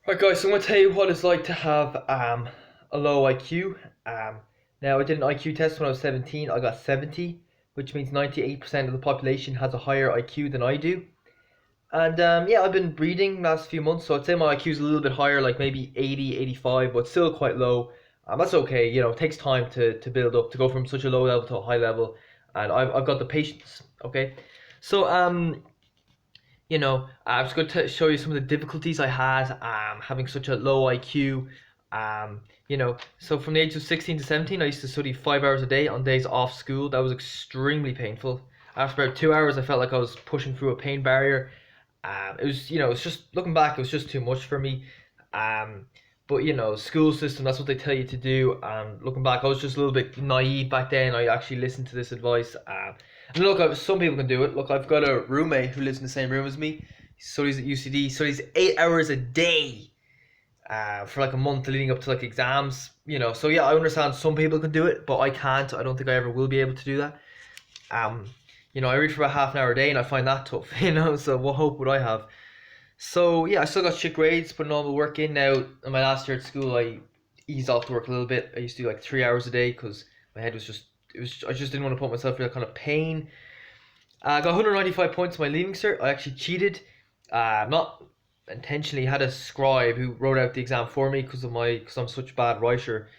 Right, guys, so I'm going to tell you what it's like to have a low IQ. Um, Now, I did an IQ test when I was 17. I got 70, which means 98% of the population has a higher IQ than I do. And yeah, I've been reading last few months, so I'd say my IQ is a little bit higher, like maybe 80, 85, but still quite low. That's okay, it takes time to build up, to go from such a low level to a high level, and I've got the patience, okay? So, I was going to show you some of the difficulties I had having such a low IQ. So from the age of 16 to 17, I used to study 5 hours a day on days off school. That was extremely painful. After about 2 hours, I felt like I was pushing through a pain barrier. It's just looking back, it was just too much for me. Um, but school system, that's what they tell you to do. And looking back, I was just a little bit naive back then. I actually listened to this advice. And look, some people can do it. Look, I've got a roommate who lives in the same room as me. He studies at UCD, studies 8 hours a day for like a month leading up to like exams. So yeah, I understand some people can do it, but I can't. I don't think I ever will be able to do that. Um, I read for about half an hour a day, and I find that tough. So what hope would I have? So yeah, I still got shit grades, putting all the work in. Now in my last year at school, I eased off the work a little bit. I used to do like 3 hours a day because my head was just it was I just didn't want to put myself through that kind of pain. I got 195 points in my leaving cert. I actually cheated, not intentionally. Had a scribe who wrote out the exam for me because I'm such a bad writer,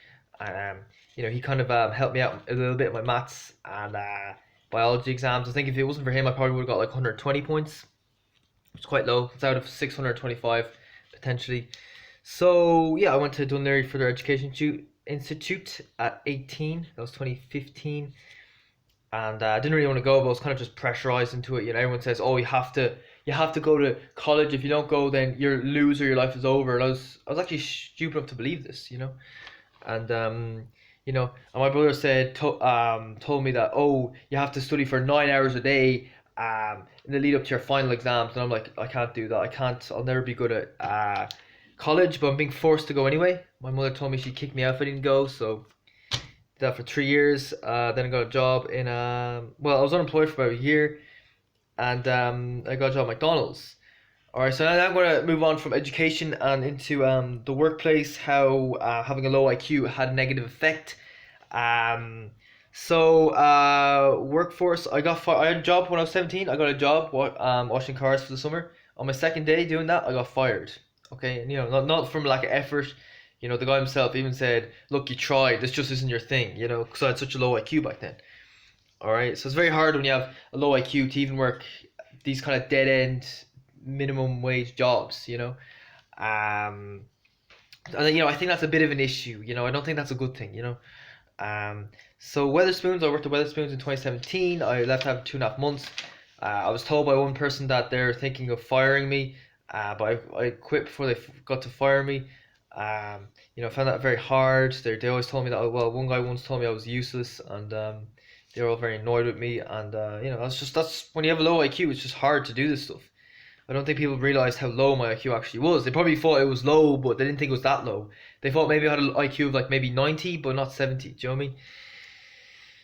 and he kind of helped me out a little bit in my maths and biology exams. I think if it wasn't for him, I probably would have got like 120 points, which is quite low. It's out of 625 potentially. So yeah, I went to Dún Laoghaire Further Education Institute at 18. That was 2015, and I didn't really want to go, but I was kind of just pressurized into it. Everyone says, "Oh, you have to go to college. If you don't go, then you're a loser. Your life is over." And I was actually stupid enough to believe this. And and my brother told me that, oh, you have to study for 9 hours a day in the lead up to your final exams, and I'm like, I can't do that. I can't. I'll never be good at college, but I'm being forced to go anyway. My mother told me she'd kick me out if I didn't go, so did that for 3 years. Then I got a job in I was unemployed for about a year, and I got a job at McDonald's. All right, so now I'm going to move on from education and into the workplace. How having a low IQ had a negative effect. Um, Workforce. I had a job when I was 17. I got a job washing cars for the summer. On my second day doing that, I got fired. Okay, and not from lack of effort. The guy himself even said, "Look, you tried. This just isn't your thing." Because I had such a low IQ back then. All right, so it's very hard when you have a low IQ to even work these kind of dead end minimum wage jobs. Um, and I think that's a bit of an issue. I don't think that's a good thing. Um, so Weatherspoons, I worked at Weatherspoons in 2017. I left after 2.5 months. I was told by one person that they're thinking of firing me, but I quit before they got to fire me. I found that very hard. They always told me that. Well, one guy once told me I was useless, and they were all very annoyed with me. And that's when you have a low IQ, it's just hard to do this stuff. I don't think people realized how low my IQ actually was. They probably thought it was low, but they didn't think it was that low. They thought maybe I had an IQ of like maybe 90, but not 70. Do you know what I mean?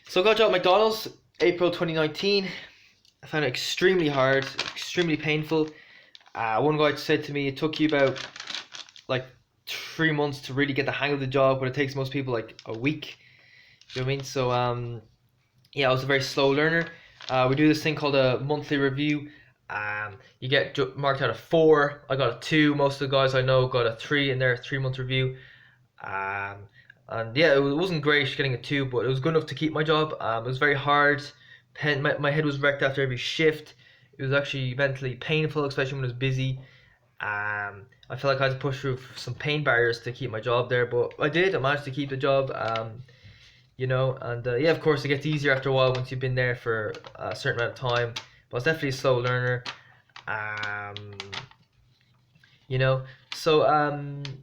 So I got a job at McDonald's, April 2019. I found it extremely hard, extremely painful. One guy said to me, it took you about like 3 months to really get the hang of the job, but it takes most people like a week. Do you know what I mean? So yeah, I was a very slow learner. We do this thing called a monthly review. You get marked out of 4. I got a 2. Most of the guys I know got a 3 in their 3 month review. Um, and yeah, it wasn't great getting a 2, but it was good enough to keep my job. It was very hard. My head was wrecked after every shift. It was actually mentally painful, especially when it was busy. I felt like I had to push through some pain barriers to keep my job there, but I did. I managed to keep the job. And yeah, of course, it gets easier after a while once you've been there for a certain amount of time. But I was definitely a slow learner. Um, you know,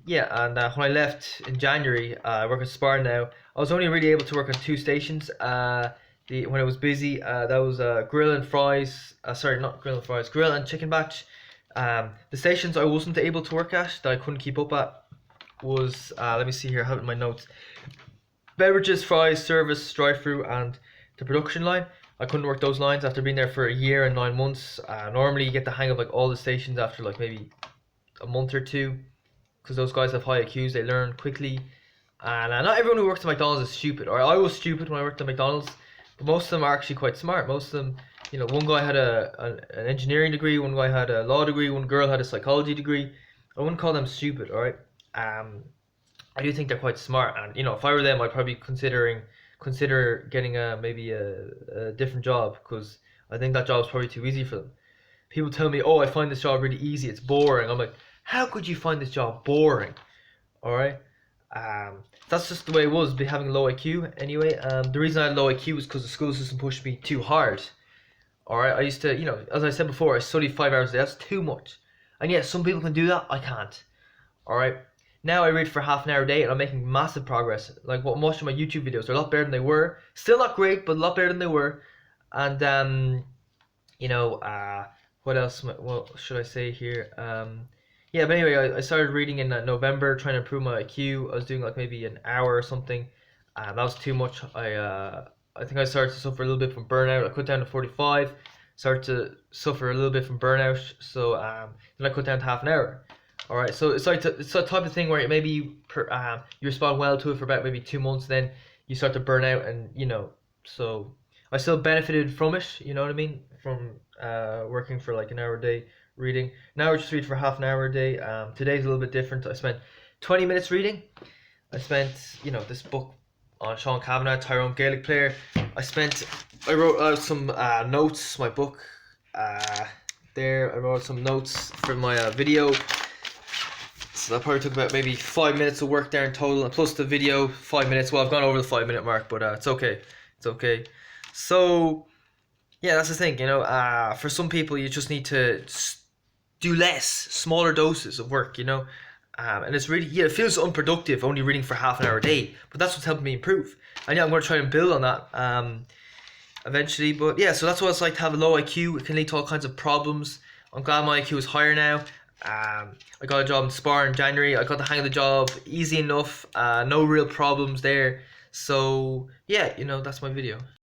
yeah, and when I left in January, I work at Spar now. I was only really able to work on 2 stations. When it was busy, that was grill and fries. Sorry, not grill and fries, grill and chicken batch. The stations I wasn't able to work at, that I couldn't keep up at, was let me see here, I have it in my notes. Beverages, fries, service, drive-through, and the production line. I couldn't work those lines after being there for a year and 9 months. Normally, you get the hang of like all the stations after like maybe a month or two. because those guys have high IQs. They learn quickly, and not everyone who works at McDonald's is stupid. Or I was stupid when I worked at McDonald's, but most of them are actually quite smart. Most of them, one guy had an engineering degree, one guy had a law degree, one girl had a psychology degree. I wouldn't call them stupid, all right. I do think they're quite smart, and if I were them, I'd probably consider getting maybe a different job, because I think that job's probably too easy for them. People tell me, "Oh, I find this job really easy. It's boring." I'm like, "How could you find this job boring?" All right. That's just the way it was, having low IQ anyway. The reason I had low IQ was because the school system pushed me too hard. All right. I used to, as I said before, I studied 5 hours a day. That's too much. And yeah, some people can do that. I can't. All right. Now I read for half an hour a day, and I'm making massive progress. Like what I'm watching my YouTube videos, they're a lot better than they were. Still not great, but a lot better than they were. And you know, what else? What should I say here? Yeah, but anyway, I started reading in November, trying to improve my IQ. I was doing like maybe an hour or something. That was too much. I think I started to suffer a little bit from burnout. I cut down to 45. Started to suffer a little bit from burnout. So then I cut down to half an hour. All right, so it's like it's a type of thing where maybe you respond well to it for about maybe 2 months, then you start to burn out, and so I still benefited from it. You know what I mean? From working for like an hour a day reading. Now I just read for half an hour a day. Today's a little bit different. I spent 20 minutes reading. I spent this book on Sean Kavanagh, Tyrone Gaelic player. I wrote some notes. My book there. I wrote some notes for my video. So that probably took about maybe 5 minutes of work there in total, and plus the video 5 minutes. Well, I've gone over the 5 minute mark, but it's okay. It's okay. So yeah, that's the thing. For some people, you just need to do less, smaller doses of work. And it's really, it feels unproductive only reading for half an hour a day, but that's what's helping me improve. And yeah, I'm going to try and build on that eventually. But yeah, so that's what it's like to have a low IQ. It can lead to all kinds of problems. I'm glad my IQ is higher now. I got a job in Spar in January. I got the hang of the job, easy enough, no real problems there. So yeah, that's my video.